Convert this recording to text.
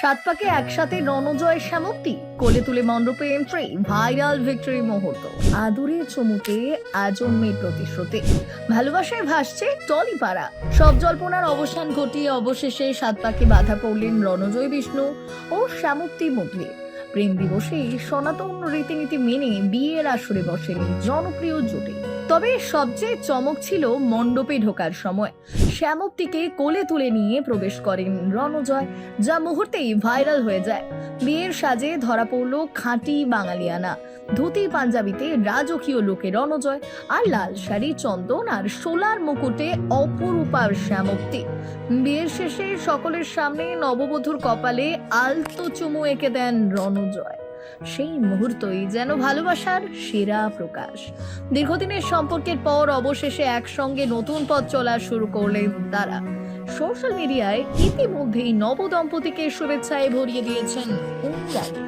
সাত পাকে একসাথে রণজয় শ্যামক্তি, কোলে তুলে মণ্ডপে এন্ট্রি, ভাইরাল ভিক্টরি মুহূর্ত, আদুরে চমুকে আজন্মের প্রতিশ্রুতি, ভালোবাসায় ভাসছে টলিপাড়া। সব জল্পনার অবসান ঘটিয়ে অবশেষে সাত পাকে বাধা পড়লেন রণজয় বিষ্ণু ও শ্যামক্তি মুগলি। প্রেম দিবসে সনাতন রীতিনীতি মেনে বিয়ের আসরে বসেন জনপ্রিয় জুটি। তবে সবচেয়ে চমক ছিল মণ্ডপে ঢোকার সময় শ্যামক্তিকে কোলে তুলে নিয়ে প্রবেশ করেন রণজয়, যা মুহূর্তেই ভাইরাল হয়ে যায়। বিয়ের সাজে ধরা পড়ল খাঁটি বাঙালিয়ানা, ধুতি পাঞ্জাবিতে রাজকীয় লোকে রণজয়, আর লাল শাড়ি, চন্দন আর সোলার মুকুটে অপরূপার শ্যামক্তি। বিয়ের শেষে সকলের সামনে নববধূর কপালে আলতো চুমু এঁকে দেন রণজয়। সেই মুহূর্তই যেন ভালোবাসার সেরা প্রকাশ। দীর্ঘদিনের সম্পর্কের পর অবশেষে একসঙ্গে নতুন পথ চলা শুরু করলেন তারা। সোশ্যাল মিডিয়ায় ইতিমধ্যেই নবদম্পতিকে শুভেচ্ছায় ভরিয়ে দিয়েছেন অনুরাগীরা।